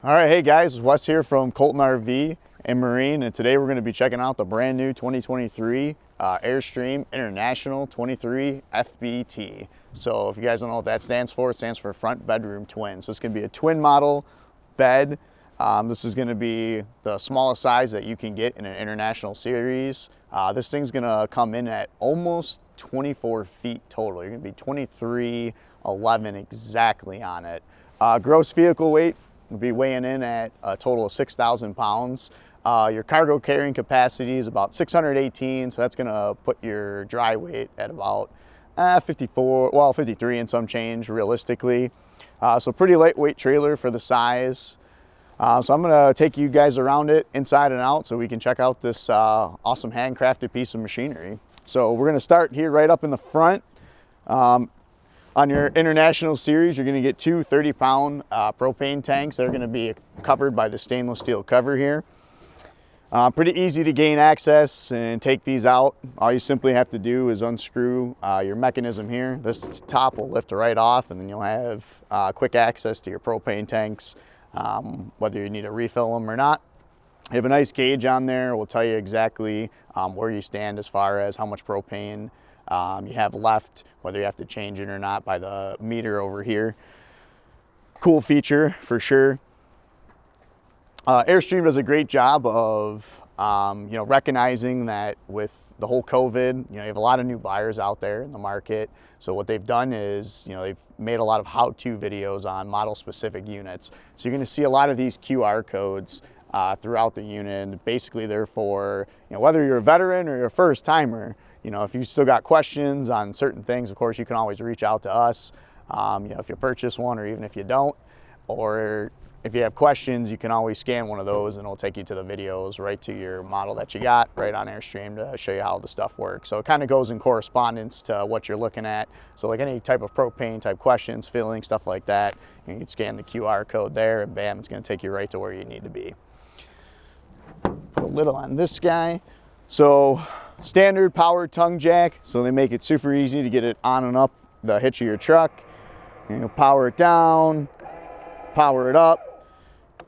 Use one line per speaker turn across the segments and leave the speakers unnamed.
All right, hey guys, Wes here from Colton RV and Marine, and today we're going to be checking out the brand new 2023 Airstream International 23 FBT. So if you guys don't know what that stands for, it stands for front bedroom twin. So this is going to be a twin model bed. This is going to be the smallest size that you can get in an international series. This thing's going to come in at almost 24 feet total. You're going to be 23.11 exactly on it. Gross vehicle weight will be weighing in at a total of 6,000 pounds. Your cargo carrying capacity is about 618, so that's gonna put your dry weight at about 54, well 53 and some change realistically. So pretty lightweight trailer for the size. So I'm gonna take you guys around it inside and out so we can check out this awesome handcrafted piece of machinery. So we're gonna start here right up in the front. On your international series, you're gonna get two 30-pound propane tanks. They're gonna be covered by the stainless steel cover here. Pretty easy to gain access and take these out. All you simply have to do is unscrew your mechanism here. This top will lift right off, and then you'll have quick access to your propane tanks, whether you need to refill them or not. You have a nice gauge on there. It will tell you exactly where you stand as far as how much propane you have left, whether you have to change it or not by the meter over here. Cool feature for sure. Airstream does a great job of recognizing that with the whole COVID, you have a lot of new buyers out there in the market. So what they've done is, they've made a lot of how-to videos on model-specific units. So you're going to see a lot of these QR codes throughout the unit, and basically they're for whether you're a veteran or you're a first-timer. If you still got questions on certain things, of course, you can always reach out to us. If you purchase one or even if you don't, or if you have questions, you can always scan one of those and it'll take you to the videos right to your model that you got right on Airstream to show you how the stuff works. So it kind of goes in correspondence to what you're looking at. So like any type of propane type questions, filling, stuff like that, you can scan the QR code there and bam, it's going to take you right to where you need to be. Put a lid on this guy. So standard power tongue jack, so they make it super easy to get it on and up the hitch of your truck. Power it down, power it up.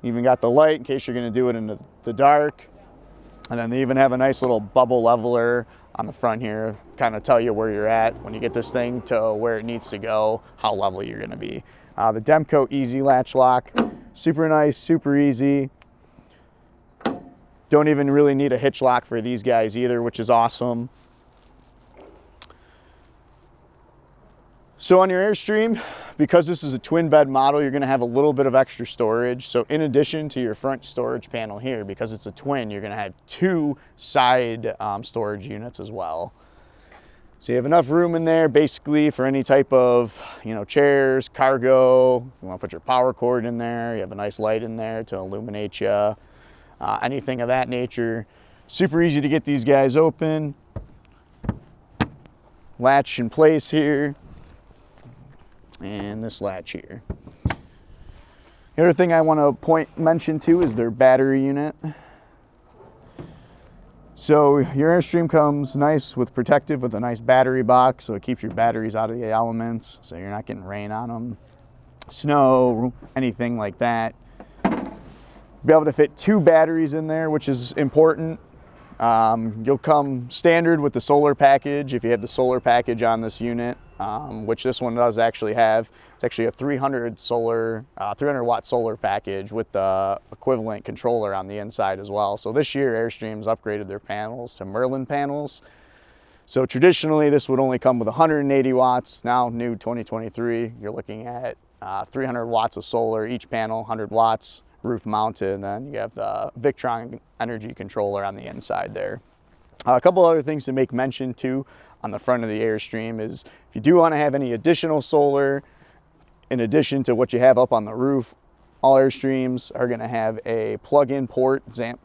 Even got the light in case you're going to do it in the dark. And then they even have a nice little bubble leveler on the front here, kind of tell you where you're at when you get this thing to where it needs to go, how level you're going to be. The Demco Easy Latch Lock, super nice, super easy. Don't even really need a hitch lock for these guys either, which is awesome. So on your Airstream, because this is a twin bed model, you're gonna have a little bit of extra storage. So in addition to your front storage panel here, because it's a twin, you're gonna have two side storage units as well. So you have enough room in there basically for any type of, chairs, cargo. You wanna put your power cord in there. You have a nice light in there to illuminate you. Anything of that nature. Super easy to get these guys open. Latch in place here. And this latch here. The other thing I want to mention too is their battery unit. So your Airstream comes nice with protective with a nice battery box, so it keeps your batteries out of the elements, so you're not getting rain on them, snow, anything like that. Be able to fit two batteries in there, which is important. You'll come standard with the solar package if you have the solar package on this unit, which this one does actually have. It's actually a 300 watt solar package with the equivalent controller on the inside as well. So this year Airstream's upgraded their panels to Merlin panels. So traditionally this would only come with 180 watts. Now new 2023, you're looking at 300 watts of solar, each panel 100 watts. Roof mounted, and then you have the Victron energy controller on the inside there. A couple other things to make mention too on the front of the Airstream is if you do want to have any additional solar in addition to what you have up on the roof, all Airstreams are going to have a plug-in port ZAMP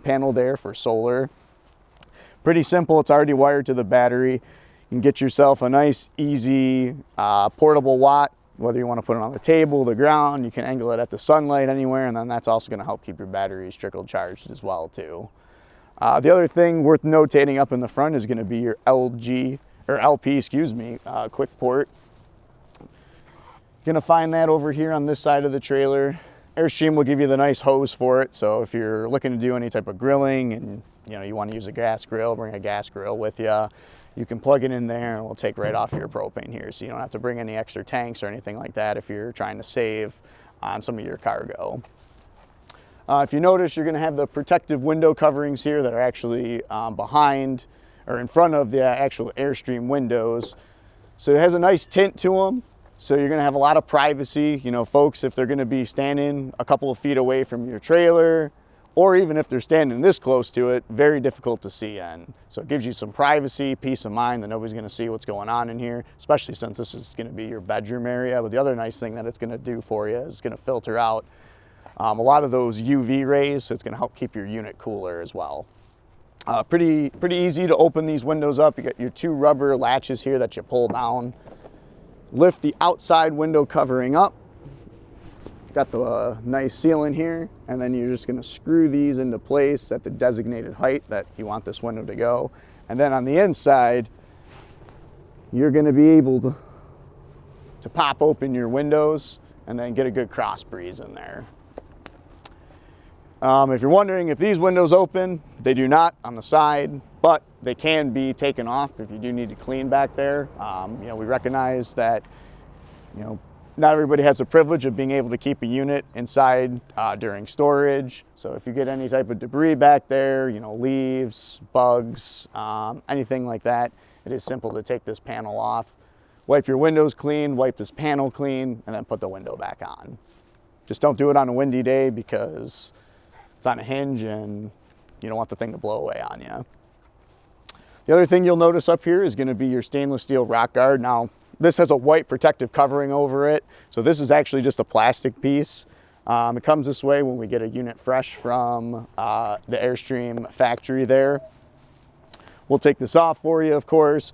panel there for solar. Pretty simple, it's already wired to the battery. You can get yourself a nice easy portable watt. Whether you want to put it on the table, the ground, you can angle it at the sunlight anywhere, and then that's also going to help keep your batteries trickle charged as well too. The other thing worth notating up in the front is going to be your LP, quick port. Gonna find that over here on this side of the trailer. Airstream will give you the nice hose for it. So if you're looking to do any type of grilling and you want to use a gas grill, bring a gas grill with you. You can plug it in there and it'll take right off your propane here. So you don't have to bring any extra tanks or anything like that if you're trying to save on some of your cargo. If you notice, you're gonna have the protective window coverings here that are actually behind or in front of the actual Airstream windows. So it has a nice tint to them. So you're gonna have a lot of privacy. Folks, if they're gonna be standing a couple of feet away from your trailer, or even if they're standing this close to it, very difficult to see in. So it gives you some privacy, peace of mind that nobody's gonna see what's going on in here, especially since this is gonna be your bedroom area. But the other nice thing that it's gonna do for you is it's gonna filter out a lot of those UV rays, so it's gonna help keep your unit cooler as well. Pretty easy to open these windows up. You got your 2 rubber latches here that you pull down. Lift the outside window covering up. Got the nice ceiling here, and then you're just gonna screw these into place at the designated height that you want this window to go. And then on the inside, you're gonna be able to pop open your windows and then get a good cross breeze in there. If you're wondering if these windows open, they do not on the side, but they can be taken off if you do need to clean back there. We recognize that, not everybody has the privilege of being able to keep a unit inside during storage. So if you get any type of debris back there, leaves, bugs, anything like that, it is simple to take this panel off, wipe your windows clean, wipe this panel clean, and then put the window back on. Just don't do it on a windy day because it's on a hinge and you don't want the thing to blow away on you. The other thing you'll notice up here is going to be your stainless steel rock guard. Now, this has a white protective covering over it, so this is actually just a plastic piece. It comes this way when we get a unit fresh from the Airstream factory there. We'll take this off for you, of course,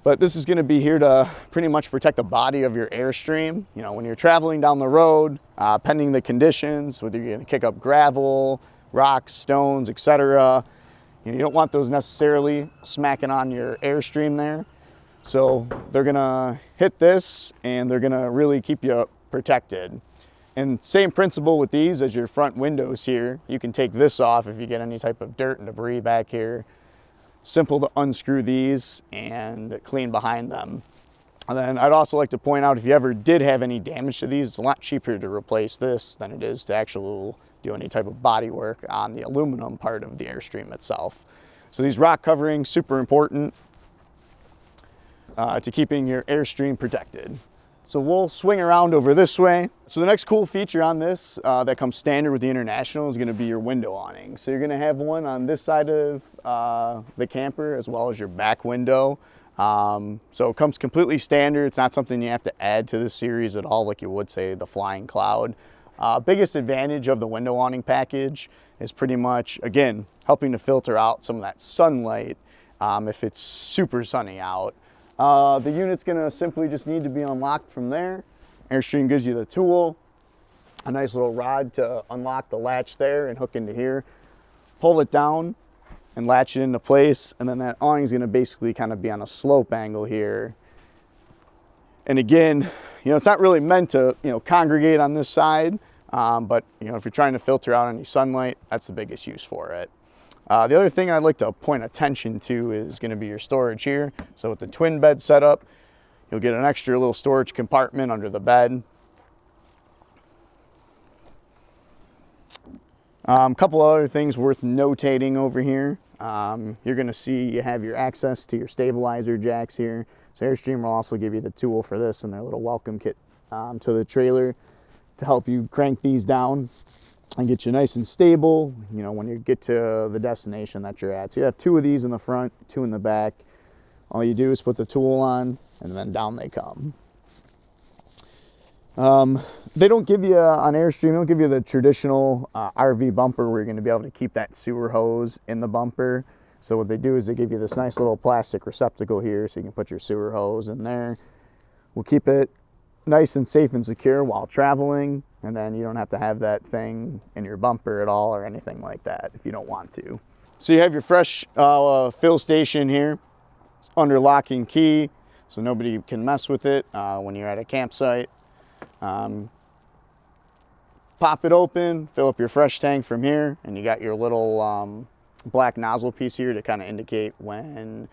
but this is going to be here to pretty much protect the body of your Airstream. When you're traveling down the road, pending the conditions, whether you're going to kick up gravel, rocks, stones, etc., you don't want those necessarily smacking on your Airstream there. So they're gonna hit this and they're gonna really keep you protected. And same principle with these as your front windows here. You can take this off if you get any type of dirt and debris back here. Simple to unscrew these and clean behind them. And then I'd also like to point out, if you ever did have any damage to these, it's a lot cheaper to replace this than it is to actually do any type of body work on the aluminum part of the Airstream itself. So these rock coverings, super important to keeping your Airstream protected. So we'll swing around over this way. So the next cool feature on this that comes standard with the International is gonna be your window awning. So you're gonna have one on this side of the camper as well as your back window. So it comes completely standard. It's not something you have to add to the series at all like you would, say, the Flying Cloud. Biggest advantage of the window awning package is pretty much, again, helping to filter out some of that sunlight if it's super sunny out. The unit's gonna simply just need to be unlocked from there. Airstream gives you the tool, a nice little rod to unlock the latch there and hook into here. Pull it down and latch it into place, and then that awning is gonna basically kind of be on a slope angle here. And again, it's not really meant to, congregate on this side, but if you're trying to filter out any sunlight, that's the biggest use for it. The other thing I'd like to point attention to is going to be your storage here. So with the twin bed setup, you'll get an extra little storage compartment under the bed. A couple other things worth notating over here. You're going to see you have your access to your stabilizer jacks here. So Airstream will also give you the tool for this and their little welcome kit to the trailer to help you crank these down and get you nice and stable, when you get to the destination that you're at. So you have 2 of these in the front, 2 in the back. All you do is put the tool on and then down they come. They don't give you, on Airstream, they don't give you the traditional RV bumper where you're gonna be able to keep that sewer hose in the bumper. So what they do is they give you this nice little plastic receptacle here so you can put your sewer hose in there. We'll keep it nice and safe and secure while traveling, and then you don't have to have that thing in your bumper at all or anything like that if you don't want to. So you have your fresh fill station here. It's under lock and key, so nobody can mess with it when you're at a campsite. pop it open, fill up your fresh tank from here, and you got your little black nozzle piece here to kind of indicate when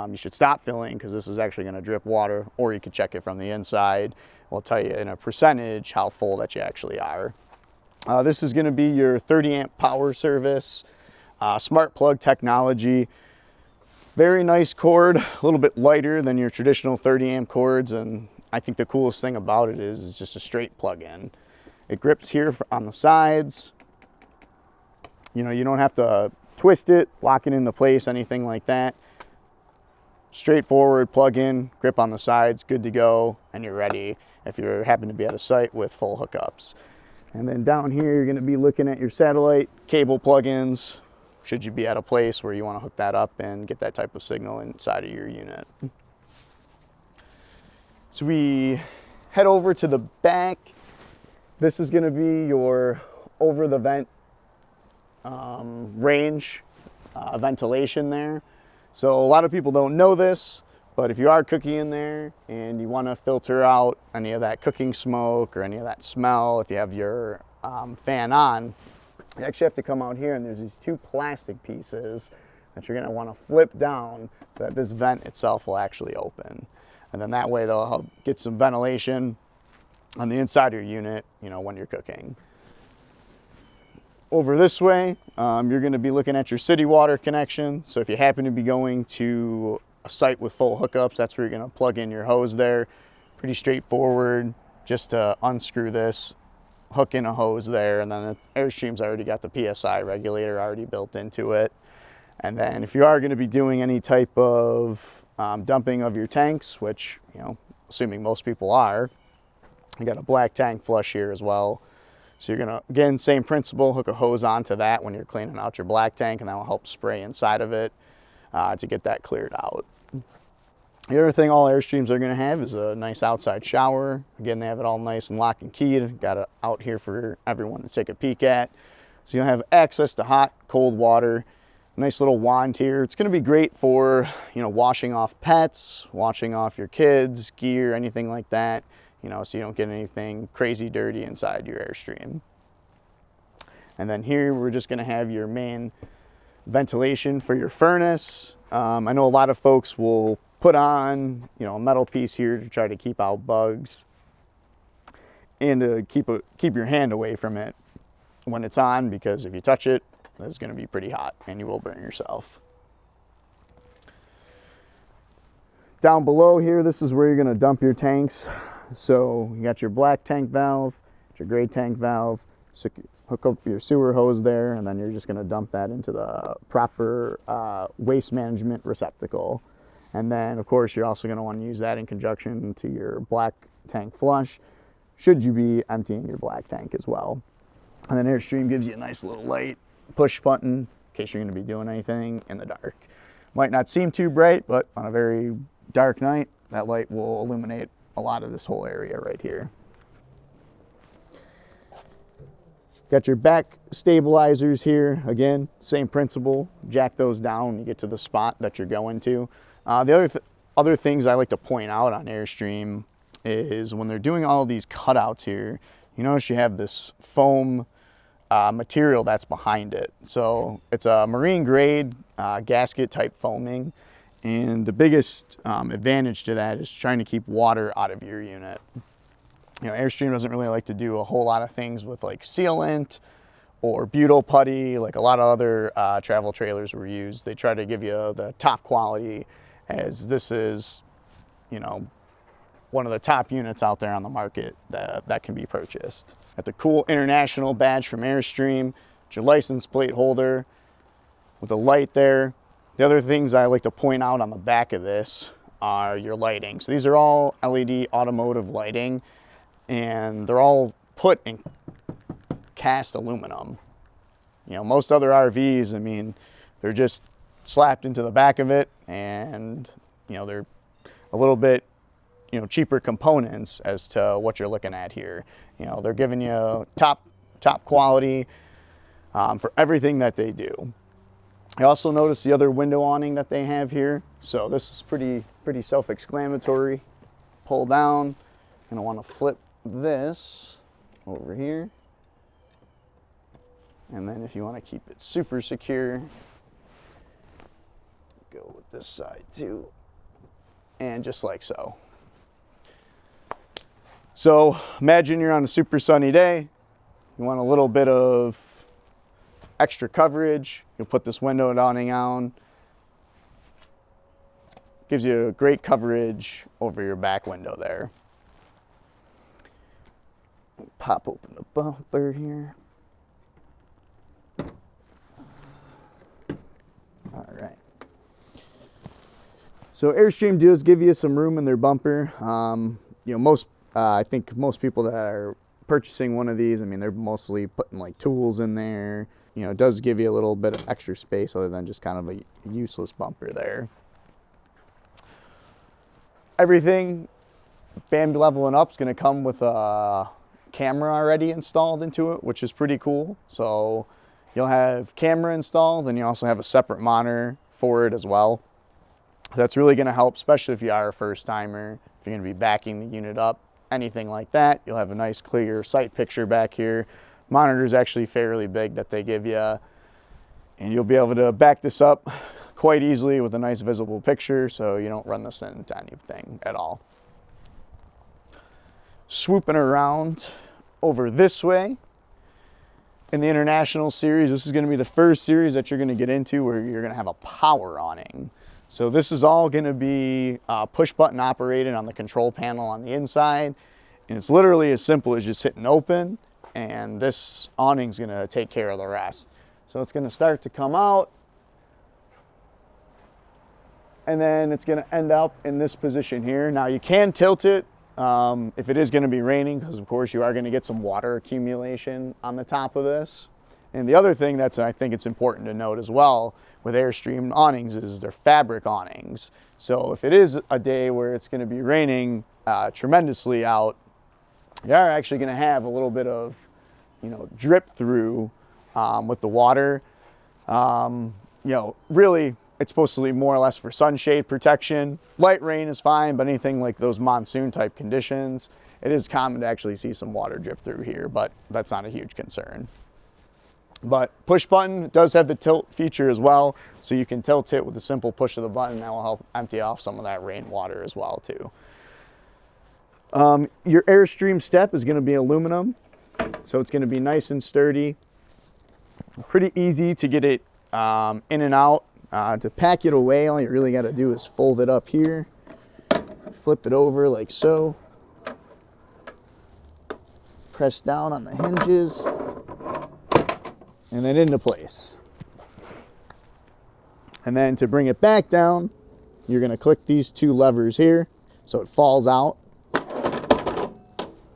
you should stop filling, because this is actually going to drip water, or you can check it from the inside. We'll tell you in a percentage how full that you actually are. This is going to be your 30 amp power service, smart plug technology. Very nice cord, a little bit lighter than your traditional 30 amp cords, and I think the coolest thing about it is it's just a straight plug-in. It grips here on the sides. You know, you don't have to twist it, lock it into place, anything like that. Straightforward plug-in, grip on the sides, good to go, and you're ready if you happen to be at a site with full hookups. And then down here, you're gonna be looking at your satellite cable plugins, should you be at a place where you wanna hook that up and get that type of signal inside of your unit. So we head over to the back. This is gonna be your over the vent range ventilation there. So a lot of people don't know this, but if you are cooking in there and you want to filter out any of that cooking smoke or any of that smell, if you have your fan on, you actually have to come out here, and there's these two plastic pieces that you're going to want to flip down so that this vent itself will actually open. And then that way they'll help get some ventilation on the inside of your unit, you know, when you're cooking. Over this way, you're going to be looking at your city water connection. So if you happen to be going to a site with full hookups, that's where you're going to plug in your hose there. Pretty straightforward, just to unscrew this, hook in a hose there, and then the Airstream's already got the PSI regulator already built into it. And then if you are going to be doing any type of dumping of your tanks, which, you know, assuming most people are, you got a black tank flush here as well. So you're gonna, again, same principle, hook a hose onto that when you're cleaning out your black tank, and that will help spray inside of it to get that cleared out. The other thing all Airstreams are gonna have is a nice outside shower. Again, they have it all nice and lock and keyed. Got it out here for everyone to take a peek at. So you'll have access to hot, cold water. Nice little wand here. It's gonna be great for, you know, washing off pets, washing off your kids, gear, anything like that. You know, so you don't get anything crazy dirty inside your Airstream. And then here we're just gonna have your main ventilation for your furnace. I know a lot of folks will put on, you know, a metal piece here to try to keep out bugs and to keep your hand away from it when it's on, because if you touch it, it's gonna be pretty hot and you will burn yourself. Down below here, this is where you're gonna dump your tanks. So you got your black tank valve, your gray tank valve, so hook up your sewer hose there, and then you're just gonna dump that into the proper waste management receptacle. And then of course you're also gonna wanna use that in conjunction to your black tank flush, should you be emptying your black tank as well. And then Airstream gives you a nice little light push button in case you're gonna be doing anything in the dark. Might not seem too bright, but on a very dark night, that light will illuminate a lot of this whole area right here. Got your back stabilizers here. Again, same principle. Jack those down when you get to the spot that you're going to. The other things I like to point out on Airstream is when they're doing all of these cutouts here, you notice you have this foam material that's behind it. So it's a marine grade gasket type foaming. And the biggest advantage to that is trying to keep water out of your unit. You know, Airstream doesn't really like to do a whole lot of things with like sealant or butyl putty, like a lot of other travel trailers were used. They try to give you the top quality, as this is, you know, one of the top units out there on the market that can be purchased. Got the cool international badge from Airstream, your license plate holder with a light there. The other things I like to point out on the back of this are your lighting. So these are all LED automotive lighting, and they're all put in cast aluminum. You know, most other RVs, I mean, they're just slapped into the back of it, and, you know, they're a little bit, you know, cheaper components as to what you're looking at here. You know, they're giving you top quality for everything that they do. I also noticed the other window awning that they have here. So this is pretty self-explanatory. Pull down, and I want to flip this over here. And then if you want to keep it super secure, go with this side too. And just like so. So imagine you're on a super sunny day. You want a little bit of extra coverage. You'll put this window awning on. Gives you great coverage over your back window there. Pop open the bumper here. All right. So Airstream does give you some room in their bumper. You know, I think most people that are purchasing one of these, I mean, they're mostly putting like tools in there. You know, it does give you a little bit of extra space other than just kind of a useless bumper there. Everything band leveling up is going to come with a camera already installed into it, which is pretty cool. So you'll have camera installed, and you also have a separate monitor for it as well. That's really going to help, especially if you are a first timer, if you're going to be backing the unit up, anything like that. You'll have a nice clear sight picture back here. Monitor is actually fairly big that they give you, and you'll be able to back this up quite easily with a nice visible picture, so you don't run this into anything at all. Swooping around over this way, in the International series, this is going to be the first series that you're going to get into where you're going to have a power awning. So this is all going to be push button operated on the control panel on the inside, and it's literally as simple as just hitting open, and this awning is going to take care of the rest. So it's going to start to come out, and then it's going to end up in this position here. Now you can tilt it if it is going to be raining, because of course you are going to get some water accumulation on the top of this. And the other thing that's, I think it's important to note as well with Airstream awnings is they're fabric awnings. So if it is a day where it's going to be raining tremendously out, you are actually going to have a little bit of, you know, drip through with the water. You know, really, it's supposed to be more or less for sunshade protection. Light rain is fine, but anything like those monsoon type conditions, it is common to actually see some water drip through here, but that's not a huge concern. But push button does have the tilt feature as well, so you can tilt it with a simple push of the button. That will help empty off some of that rainwater as well too. Your Airstream step is going to be aluminum, so it's going to be nice and sturdy. Pretty easy to get it in and out. To pack it away, all you really got to do is fold it up here, flip it over like so, press down on the hinges, and then into place. And then to bring it back down, you're going to click these two levers here so it falls out.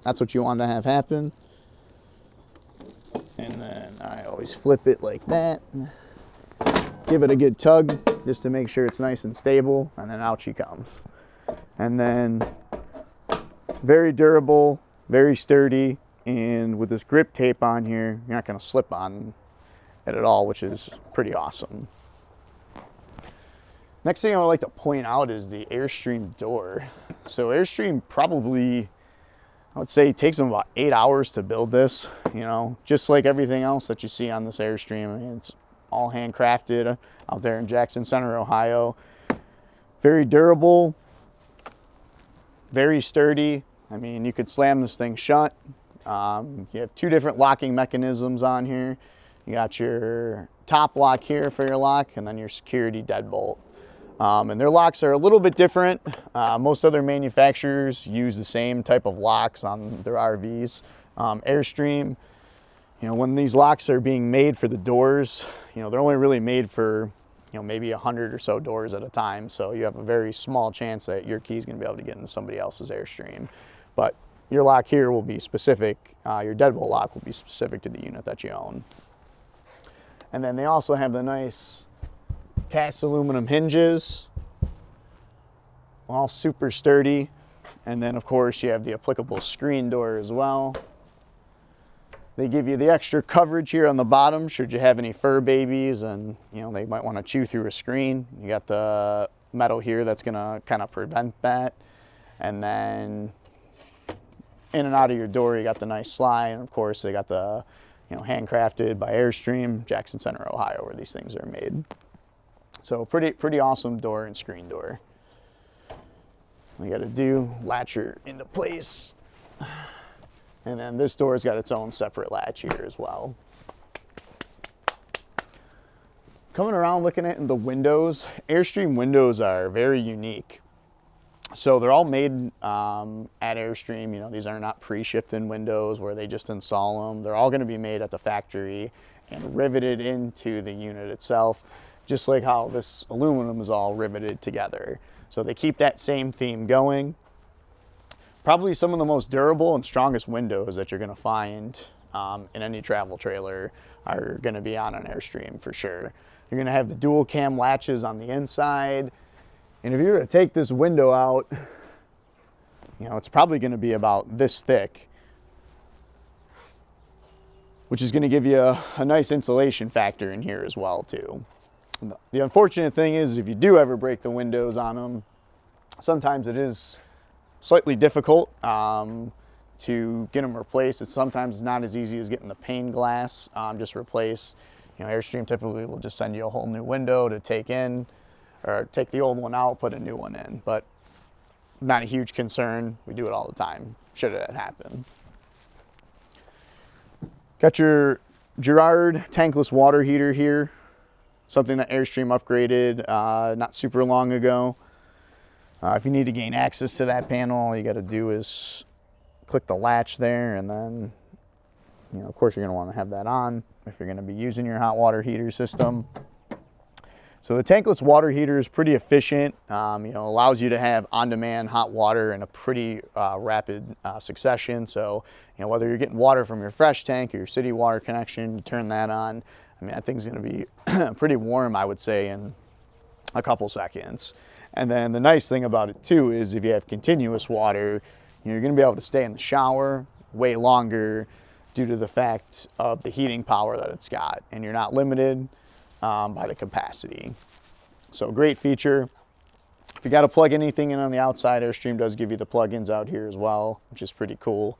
That's what you want to have happen. And then I always flip it like that. Give it a good tug just to make sure it's nice and stable, and then out she comes. And then very durable, very sturdy, and with this grip tape on here, you're not going to slip on it at all, which is pretty awesome. Next thing I would like to point out is the Airstream door. So Airstream probably, I would say, takes them about 8 hours to build this, you know, just like everything else that you see on this Airstream. I mean, it's all handcrafted out there in Jackson Center, Ohio. Very durable, very sturdy. I mean, you could slam this thing shut. You have two different locking mechanisms on here. You got your top lock here for your lock, and then your security deadbolt. And their locks are a little bit different. Most other manufacturers use the same type of locks on their RVs. Airstream, you know, when these locks are being made for the doors, you know, they're only really made for, you know, maybe 100 or so doors at a time. So you have a very small chance that your key is going to be able to get into somebody else's Airstream. But your lock here will be specific, your deadbolt lock will be specific to the unit that you own. And then they also have the nice cast aluminum hinges, all super sturdy. And then of course you have the applicable screen door as well. They give you the extra coverage here on the bottom should you have any fur babies and, you know, they might want to chew through a screen. You got the metal here that's going to kind of prevent that. And then in and out of your door, you got the nice slide. And of course, they got the you know, handcrafted by Airstream, Jackson Center, Ohio, where these things are made. So pretty awesome door and screen door. All you got to do, latch her into place. And then this door's got its own separate latch here as well. Coming around looking at the windows, Airstream windows are very unique. So they're all made at Airstream. You know, these are not pre-shipped in windows where they just install them. They're all going to be made at the factory and riveted into the unit itself, just like how this aluminum is all riveted together. So they keep that same theme going. Probably some of the most durable and strongest windows that you're going to find in any travel trailer are going to be on an Airstream for sure. You're going to have the dual cam latches on the inside. And if you were to take this window out, you know, it's probably going to be about this thick, which is going to give you a nice insulation factor in here as well too. The unfortunate thing is if you do ever break the windows on them, sometimes it is slightly difficult to get them replaced. It's sometimes not as easy as getting the pane glass just replaced. You know, Airstream typically will just send you a whole new window to take in, or take the old one out, put a new one in. But not a huge concern. We do it all the time, should it happen. Got your Girard tankless water heater here. Something that Airstream upgraded not super long ago. If you need to gain access to that panel, all you got to do is click the latch there, and then, you know, of course, you're going to want to have that on if you're going to be using your hot water heater system. So the tankless water heater is pretty efficient. You know, allows you to have on-demand hot water in a pretty rapid succession. So, you know, whether you're getting water from your fresh tank or your city water connection, you turn that on. I mean, that thing's going to be pretty warm, I would say, in a couple seconds. And then the nice thing about it too is if you have continuous water, you're going to be able to stay in the shower way longer due to the fact of the heating power that it's got, and you're not limited by the capacity. So great feature. If you got to plug anything in on the outside, Airstream does give you the plugins out here as well, which is pretty cool.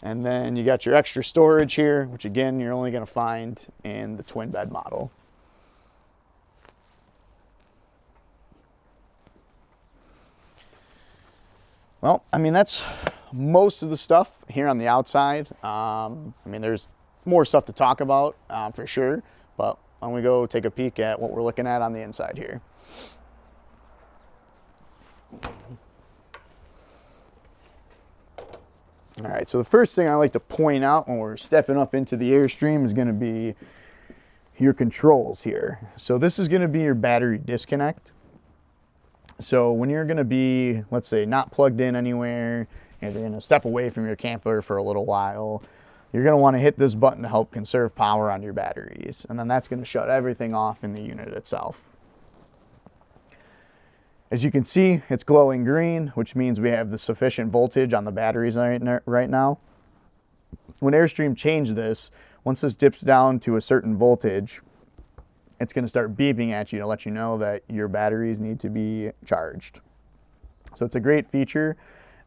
And then you got your extra storage here, which again, you're only going to find in the twin bed model. Well, I mean, that's most of the stuff here on the outside. I mean, there's more stuff to talk about for sure, but I'm gonna go take a peek at what we're looking at on the inside here. All right, so the first thing I like to point out when we're stepping up into the Airstream is gonna be your controls here. So this is gonna be your battery disconnect. So when you're gonna be, let's say, not plugged in anywhere, and you're gonna step away from your camper for a little while, you're gonna wanna hit this button to help conserve power on your batteries. And then that's gonna shut everything off in the unit itself. As you can see, it's glowing green, which means we have the sufficient voltage on the batteries right now. When Airstream changed this, once this dips down to a certain voltage, it's going to start beeping at you to let you know that your batteries need to be charged. So it's a great feature.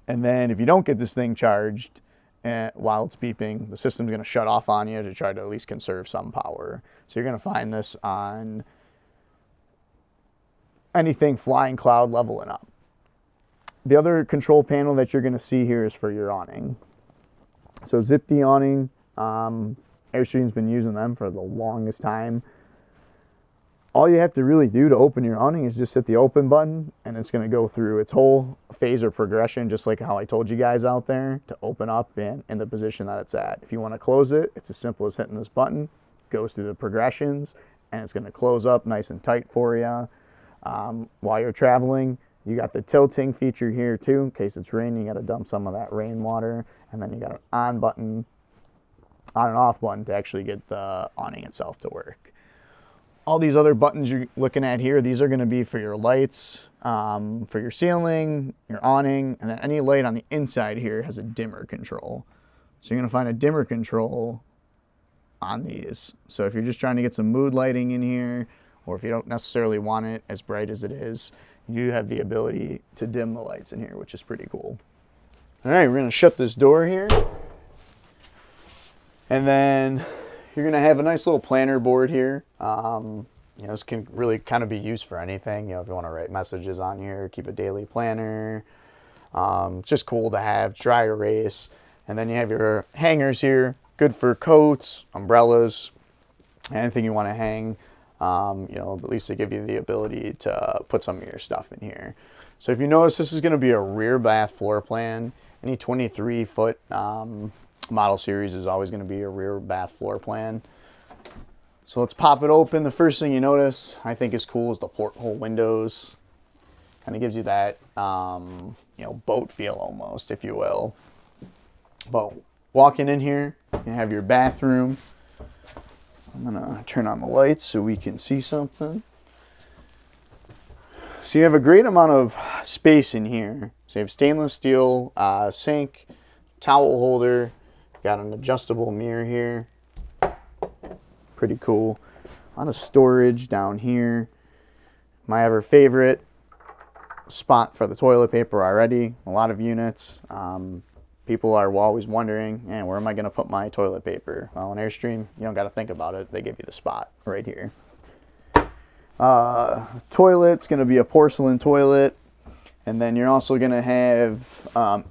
And then if you don't get this thing charged while it's beeping, the system's going to shut off on you to try to at least conserve some power. So you're going to find this on anything flying cloud level and up. The other control panel that you're going to see here is for your awning. So Zip-D awning, Airstream's been using them for the longest time. All you have to really do to open your awning is just hit the open button, and it's going to go through its whole phase or progression, just like how I told you guys out there, to open up in the position that it's at. If you want to close it, it's as simple as hitting this button, goes through the progressions, and it's going to close up nice and tight for you. While you're traveling, you got the tilting feature here too. In case it's raining, you got to dump some of that rainwater, and then you got an on button, on and off button to actually get the awning itself to work. All these other buttons you're looking at here, these are going to be for your lights, for your ceiling, your awning, and then any light on the inside here has a dimmer control. So you're going to find a dimmer control on these. So if you're just trying to get some mood lighting in here, or if you don't necessarily want it as bright as it is, you have the ability to dim the lights in here, which is pretty cool. All right, we're going to shut this door here. And then you're gonna have a nice little planner board here. You know, this can really kind of be used for anything. You know, if you want to write messages on here, keep a daily planner. Just cool to have, dry erase. And then you have your hangers here, good for coats, umbrellas, anything you want to hang. You know, at least to give you the ability to put some of your stuff in here. So if you notice, this is going to be a rear bath floor plan. Any 23-foot model series is always going to be a rear bath floor plan. So let's pop it open. The first thing you notice, I think is cool, is the porthole windows. Kind of gives you that, you know, boat feel almost, if you will. But walking in here, you have your bathroom. I'm gonna turn on the lights so we can see something. So you have a great amount of space in here. So you have stainless steel sink, towel holder, got an adjustable mirror here. Pretty cool. A lot of storage down here. My ever favorite spot for the toilet paper already. A lot of units. People are always wondering, man, where am I going to put my toilet paper? Well, in Airstream, you don't got to think about it. They give you the spot right here. Toilet's going to be a porcelain toilet. And then you're also going to have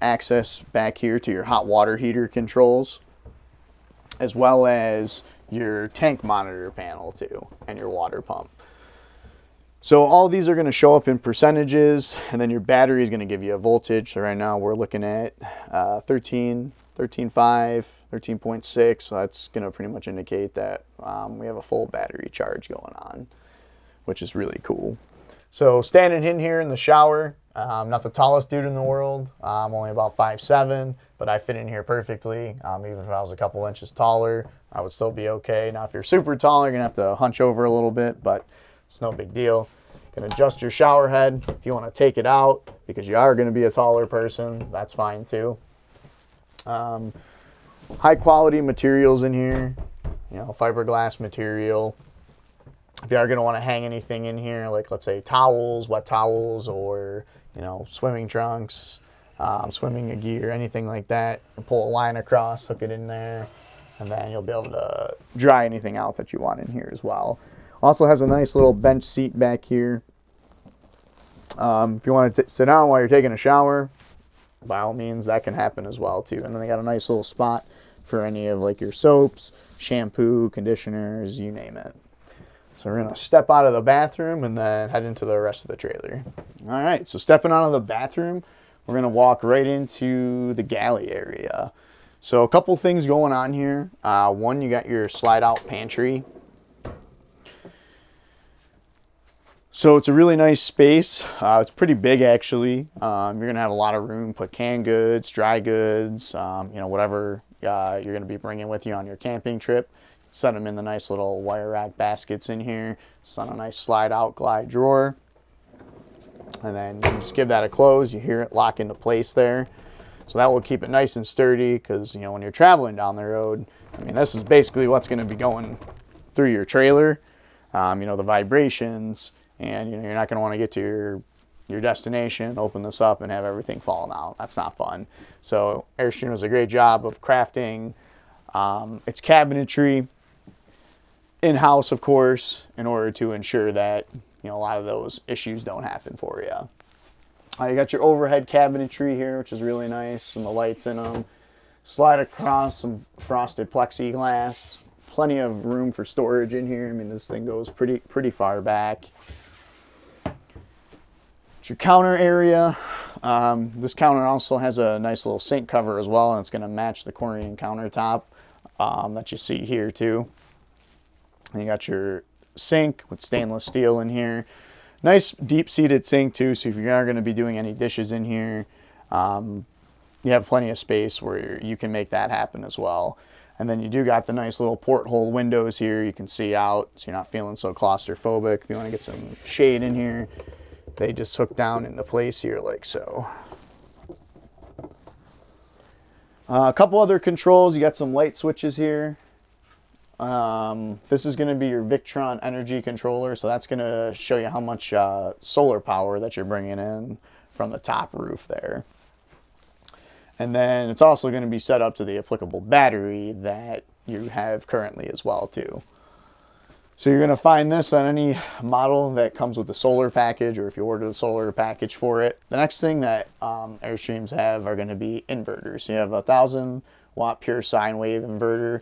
access back here to your hot water heater controls, as well as your tank monitor panel too, and your water pump. So all these are going to show up in percentages, and then your battery is going to give you a voltage. So right now we're looking at 13.5, 13.6. So that's going to pretty much indicate that we have a full battery charge going on, which is really cool. So standing in here in the shower, I'm not the tallest dude in the world. I'm only about 5'7", but I fit in here perfectly. Even if I was a couple inches taller, I would still be okay. Now, if you're super tall, you're gonna have to hunch over a little bit, but it's no big deal. You can adjust your shower head if you want to take it out because you are gonna be a taller person. That's fine too. High quality materials in here, you know, fiberglass material. If you are gonna want to hang anything in here, like let's say towels, wet towels, or you know, swimming trunks, swimming gear, anything like that, you pull a line across, hook it in there, and then you'll be able to dry anything out that you want in here as well. Also has a nice little bench seat back here. If you want to sit down while you're taking a shower, by all means, that can happen as well too. And then they got a nice little spot for any of like your soaps, shampoo, conditioners, you name it. So we're gonna step out of the bathroom and then head into the rest of the trailer. All right, so stepping out of the bathroom, we're gonna walk right into the galley area. So a couple things going on here. One, you got your slide out pantry. So it's a really nice space. It's pretty big actually. You're gonna have a lot of room, put canned goods, dry goods, you know, whatever you're gonna be bringing with you on your camping trip. Set them in the nice little wire rack baskets in here. It's on a nice slide out glide drawer. And then you just give that a close. You hear it lock into place there. So that will keep it nice and sturdy because, you know, when you're traveling down the road, I mean, this is basically what's going to be going through your trailer. You know, the vibrations, and you know, you're not going to want to get to your destination, open this up and have everything falling out. That's not fun. So Airstream does a great job of crafting its cabinetry in-house, of course, in order to ensure that, you know, a lot of those issues don't happen for you. You got your overhead cabinetry here, which is really nice, some of the lights in them. Slide across some frosted plexiglass. Plenty of room for storage in here. I mean, this thing goes pretty far back. It's your counter area. This counter also has a nice little sink cover as well, and it's going to match the Corian countertop that you see here too. And you got your sink with stainless steel in here. Nice deep-seated sink too, so if you are going to be doing any dishes in here, you have plenty of space where you can make that happen as well. And then you do got the nice little porthole windows here. You can see out, so you're not feeling so claustrophobic. If you want to get some shade in here, they just hook down into place here like so. A couple other controls. You got some light switches here. This is going to be your Victron energy controller, so that's going to show you how much solar power that you're bringing in from the top roof there. And then it's also going to be set up to the applicable battery that you have currently as well too. So you're going to find this on any model that comes with the solar package, or if you order the solar package for it. The next thing that Airstreams have are going to be inverters. So you have a 1,000-watt pure sine wave inverter.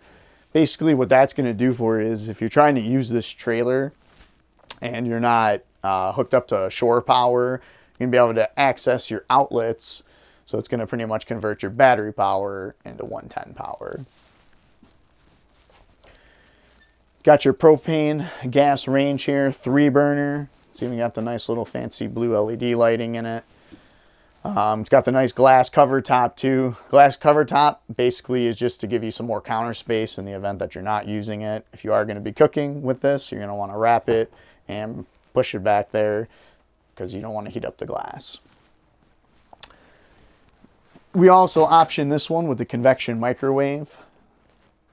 Basically what that's going to do for you is if you're trying to use this trailer and you're not hooked up to shore power, you're going to be able to access your outlets. So it's going to pretty much convert your battery power into 110 power. Got your propane gas range here, 3-burner. So you got the nice little fancy blue LED lighting in it. It's got the nice glass cover top too. Glass cover top basically is just to give you some more counter space in the event that you're not using it. If you are going to be cooking with this, you're going to want to wrap it and push it back there because you don't want to heat up the glass. We also option this one with the convection microwave.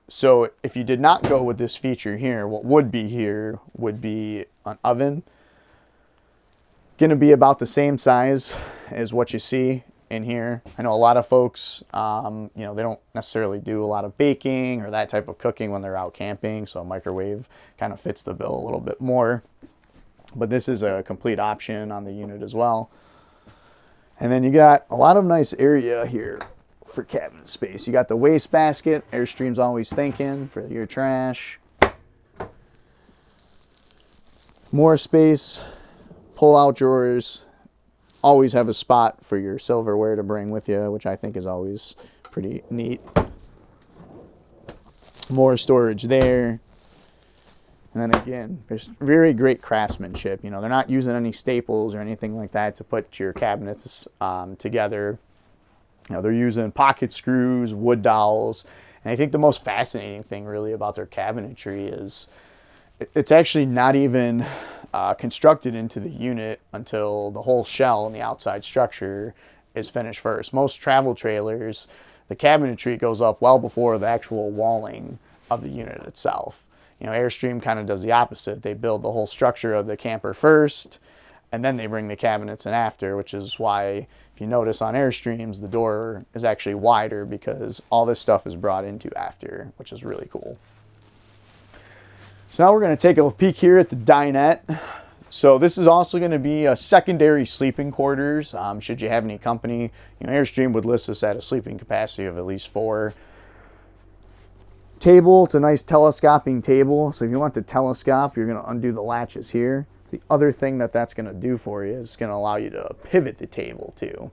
So if you did not go with this feature here, what would be here would be an oven. Going to be about the same size as what you see in here. I know a lot of folks, they don't necessarily do a lot of baking or that type of cooking when they're out camping. So a microwave kind of fits the bill a little bit more. But this is a complete option on the unit as well. And then you got a lot of nice area here for cabinet space. You got the waste basket. Airstream's always thinking for your trash. More space. Pull-out drawers. Always have a spot for your silverware to bring with you, which I think is always pretty neat. More storage there. And then again, there's very great craftsmanship. They're not using any staples or anything like that to put your cabinets together. They're using pocket screws, wood dowels, and I think the most fascinating thing really about their cabinetry is it's actually not even constructed into the unit until the whole shell and the outside structure is finished first. Most travel trailers, the cabinetry goes up well before the actual walling of the unit itself. Airstream kind of does the opposite. They build the whole structure of the camper first, and then they bring the cabinets in after, which is why if you notice on Airstreams, the door is actually wider because all this stuff is brought into after, which is really cool. So now we're going to take a peek here at the dinette. So this is also going to be a secondary sleeping quarters. Should you have any company, Airstream would list this at a sleeping capacity of at least 4. Table, it's a nice telescoping table. So if you want to telescope, you're going to undo the latches here. The other thing that that's going to do for you is it's going to allow you to pivot the table too.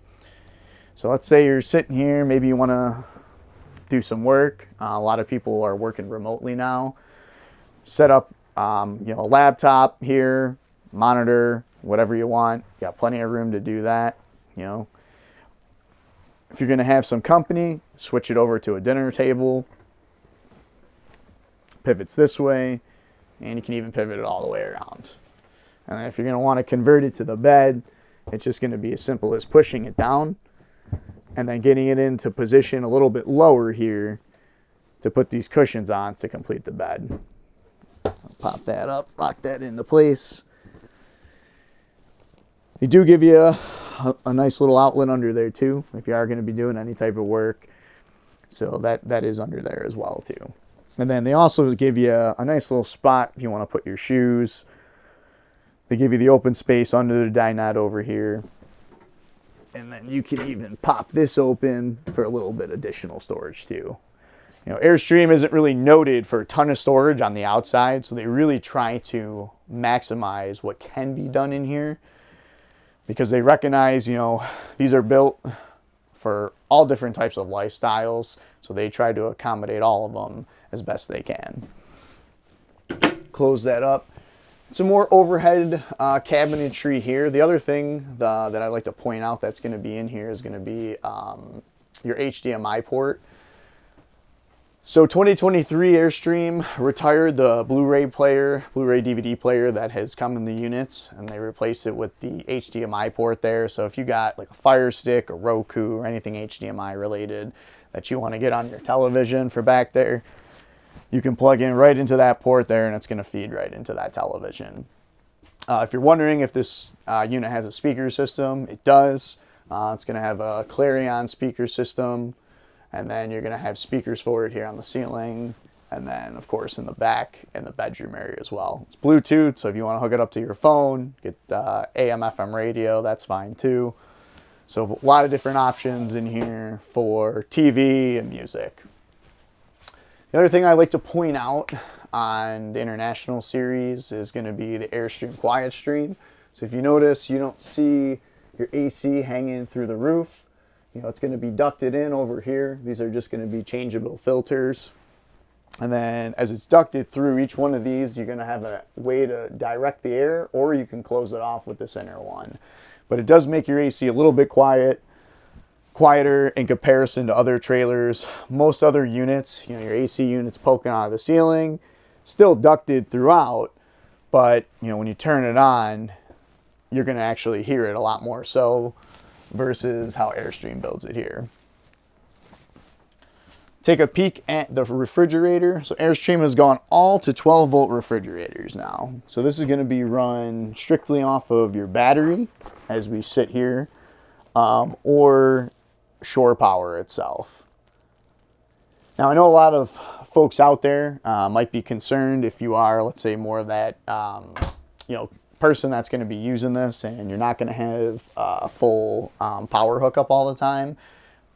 So let's say you're sitting here, maybe you want to do some work. A lot of people are working remotely now. Set up a laptop here, monitor, whatever you want. You got plenty of room to do that. If you're going to have some company, switch it over to a dinner table. Pivots this way, and you can even pivot it all the way around. And then if you're going to want to convert it to the bed, it's just going to be as simple as pushing it down and then getting it into position a little bit lower here to put these cushions on to complete the bed. I'll pop that up, lock that into place. They do give you a nice little outlet under there too if you are going to be doing any type of work. So that is under there as well too. And then they also give you a nice little spot if you want to put your shoes. They give you the open space under the dinette over here. And then you can even pop this open for a little bit additional storage too. Airstream isn't really noted for a ton of storage on the outside, so they really try to maximize what can be done in here because they recognize, these are built for all different types of lifestyles, so they try to accommodate all of them as best they can. Close that up. Some more overhead cabinetry here. The other thing that I'd like to point out that's going to be in here is going to be your HDMI port. So 2023 Airstream retired the Blu-ray DVD player that has come in the units, and they replaced it with the HDMI port there. So if you got like a Fire Stick, a Roku, or anything HDMI related that you want to get on your television for back there, you can plug in right into that port there, and it's going to feed right into that television. If you're wondering if this unit has a speaker system, it does. It's going to have a Clarion speaker system. And then you're going to have speakers for it here on the ceiling, And then, of course, in the back, in the bedroom area as well. It's Bluetooth, so if you want to hook it up to your phone, get AM, FM radio, that's fine too. So a lot of different options in here for TV and music. The other thing I like to point out on the International series is going to be the Airstream Quiet Stream. So if you notice, you don't see your AC hanging through the roof. You know, it's going to be ducted in over here. These are just going to be changeable filters. And then as it's ducted through each one of these, you're going to have a way to direct the air, or you can close it off with this inner one. But it does make your AC a little bit quieter in comparison to other trailers. Most other units, you know, your AC unit's poking out of the ceiling, still ducted throughout, but you know, when you turn it on, you're going to actually hear it a lot more so versus how Airstream builds it here. Take a peek at the refrigerator. So Airstream has gone all to 12-volt refrigerators now. So this is going to be run strictly off of your battery as we sit here, or shore power itself. Now I know a lot of folks out there might be concerned if you are, let's say, more of that you know, person that's going to be using this and you're not going to have a full power hookup all the time.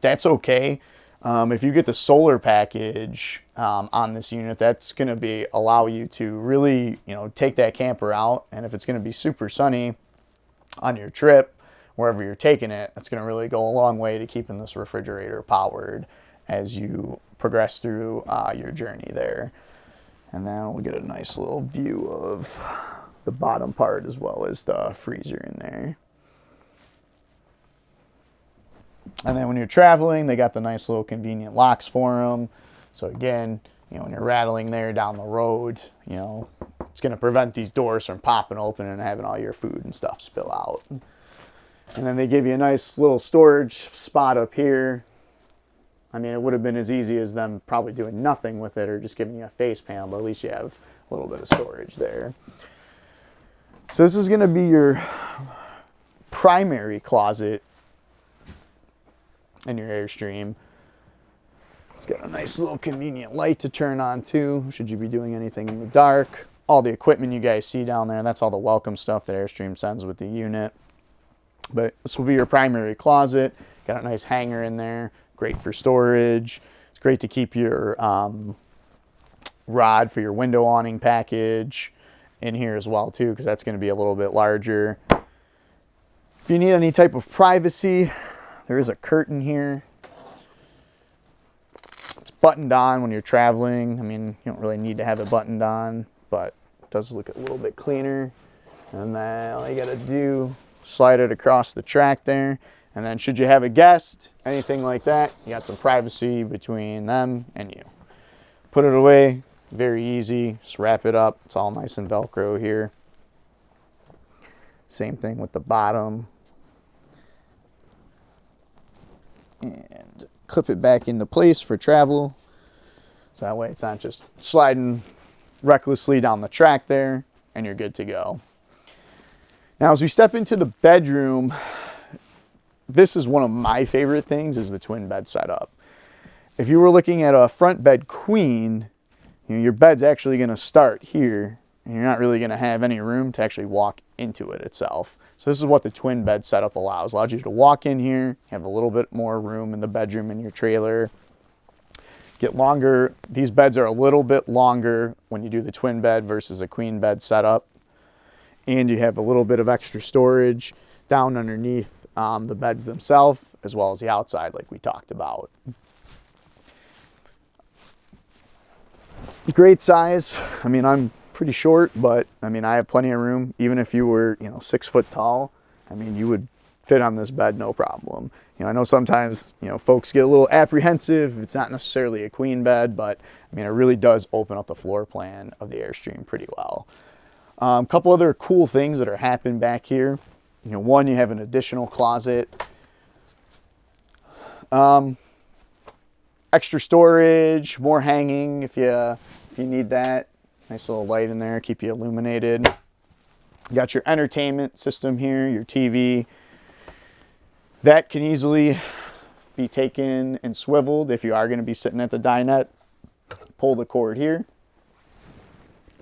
That's okay. If you get the solar package on this unit, that's going to allow you to really, you know, take that camper out. And if it's going to be super sunny on your trip, wherever you're taking it, that's going to really go a long way to keeping this refrigerator powered as you progress through your journey there. And then we'll get a nice little view of the bottom part as well as the freezer in there. And then when you're traveling, they got the nice little convenient locks for them. So again, you know, when you're rattling there down the road, you know, it's going to prevent these doors from popping open and having all your food and stuff spill out. And then they give you a nice little storage spot up here. I mean, it would have been as easy as them probably doing nothing with it or just giving you a face panel, but at least you have a little bit of storage there. So this is going to be your primary closet in your Airstream. It's got a nice little convenient light to turn on too, should you be doing anything in the dark. All the equipment you guys see down there, that's all the welcome stuff that Airstream sends with the unit. But this will be your primary closet. Got a nice hanger in there, great for storage. It's great to keep your rod for your window awning package in here as well too, because that's going to be a little bit larger. If you need any type of privacy, there is a curtain here. It's buttoned on when you're traveling. I mean, you don't really need to have it buttoned on, but it does look a little bit cleaner. And then all you gotta do, slide it across the track there. And then should you have a guest, anything like that, you got some privacy between them and you. Put it away, very easy. Just wrap it up. It's all nice and Velcro here. Same thing with the bottom. And clip it back into place for travel. So that way it's not just sliding recklessly down the track there and you're good to go. Now as we step into the bedroom, this is one of my favorite things, is the twin bed setup. If you were looking at a front bed queen, you know, your bed's actually going to start here and you're not really going to have any room to actually walk into it itself. So this is what the twin bed setup allows. Allows you to walk in here, have a little bit more room in the bedroom in your trailer. Get longer. These beds are a little bit longer when you do the twin bed versus a queen bed setup. And you have a little bit of extra storage down underneath the beds themselves, as well as the outside like we talked about. Great size. I mean, I'm pretty short, but I mean, I have plenty of room. Even if you were, you know, 6 foot tall, I mean, you would fit on this bed no problem. You know, I know sometimes, you know, folks get a little apprehensive if it's not necessarily a queen bed, but I mean, it really does open up the floor plan of the Airstream pretty well. A couple other cool things that are happening back here. You know, one, you have an additional closet. Extra storage, more hanging if you need that. Nice little light in there, keep you illuminated. You got your entertainment system here, your TV. That can easily be taken and swiveled if you are going to be sitting at the dinette. pull the cord here,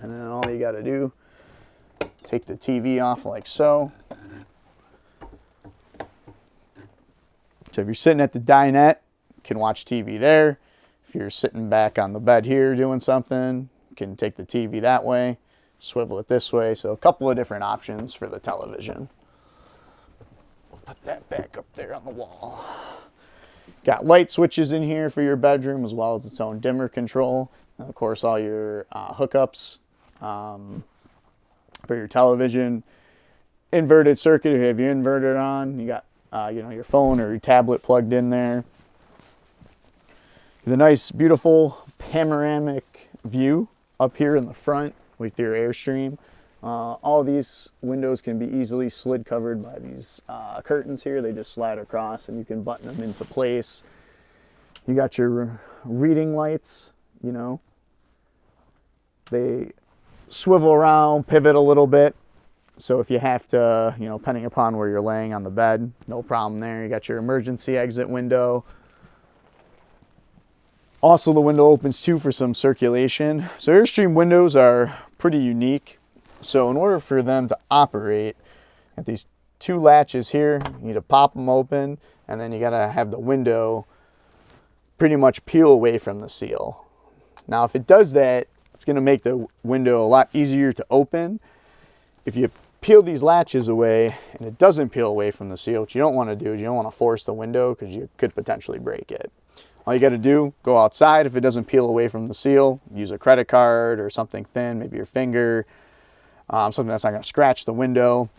and then all you got to do, take the TV off like so. So if you're sitting at the dinette, you can watch TV there. If you're sitting back on the bed here doing something, you can take the TV that way, swivel it this way. So a couple of different options for the television. We'll put that back up there on the wall. Got light switches in here for your bedroom, as well as its own dimmer control. And of course, all your hookups for your television. Inverted circuit, if you have your inverter on, you got your phone or your tablet plugged in there. The nice, beautiful panoramic view up here in the front with your Airstream. All these windows can be easily slid covered by these curtains here. They just slide across and you can button them into place. You got your reading lights, they swivel around, pivot a little bit. So if you have to, depending upon where you're laying on the bed, no problem there. You got your emergency exit window. Also, the window opens too for some circulation. So Airstream windows are pretty unique. So in order for them to operate, at these two latches here, you need to pop them open, and then you gotta have the window pretty much peel away from the seal. Now, if it does that, it's gonna make the window a lot easier to open. If you peel these latches away and it doesn't peel away from the seal, what you don't want to do is you don't want to force the window because you could potentially break it. All you got to do, go outside. If it doesn't peel away from the seal, use a credit card or something thin, maybe your finger, something that's not going to scratch the window.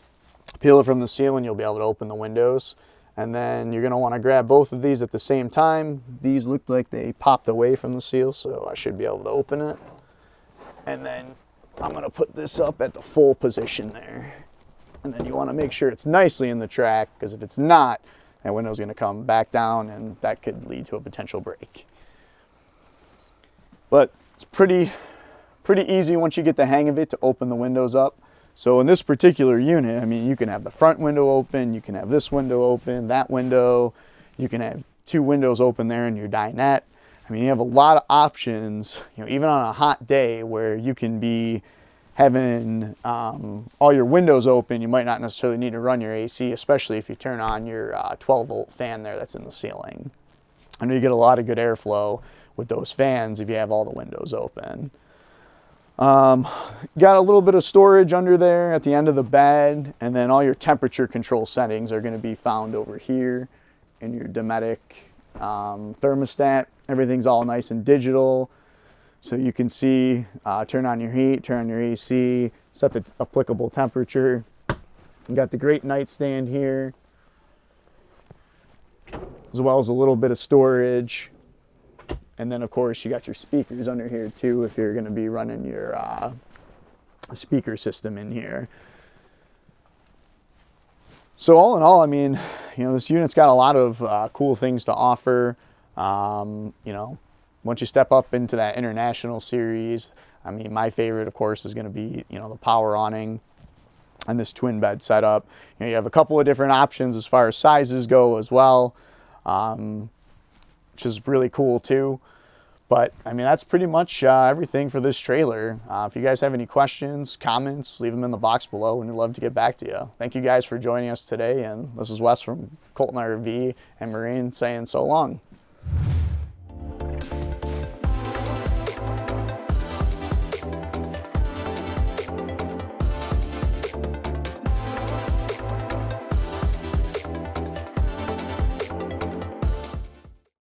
Peel it from the seal and you'll be able to open the windows. And then you're going to want to grab both of these at the same time. These look like they popped away from the seal, so I should be able to open it. And then I'm going to put this up at the full position there. And then you want to make sure it's nicely in the track, because if it's not, that window's going to come back down and that could lead to a potential break. But it's pretty easy once you get the hang of it to open the windows up. So in this particular unit, I mean, you can have the front window open, you can have this window open, that window, you can have two windows open there in your dinette. I mean, you have a lot of options, even on a hot day where you can be having all your windows open. You might not necessarily need to run your AC, especially if you turn on your 12-volt fan there that's in the ceiling. I know you get a lot of good airflow with those fans if you have all the windows open. Got a little bit of storage under there at the end of the bed, and then all your temperature control settings are going to be found over here in your Dometic thermostat. Everything's all nice and digital, so you can see, turn on your heat, turn on your AC, set the applicable temperature. You got the great nightstand here, as well as a little bit of storage. And then of course you got your speakers under here too, if you're going to be running your speaker system in here. So all in all, I mean, this unit's got a lot of cool things to offer. Once you step up into that international series, I mean, my favorite, of course, is going to be, the power awning and this twin bed setup. You have a couple of different options as far as sizes go as well, which is really cool too. But I mean, that's pretty much everything for this trailer. If you guys have any questions, comments, leave them in the box below, and we'd love to get back to you. Thank you guys for joining us today. And this is Wes from Colton RV and Marine saying so long.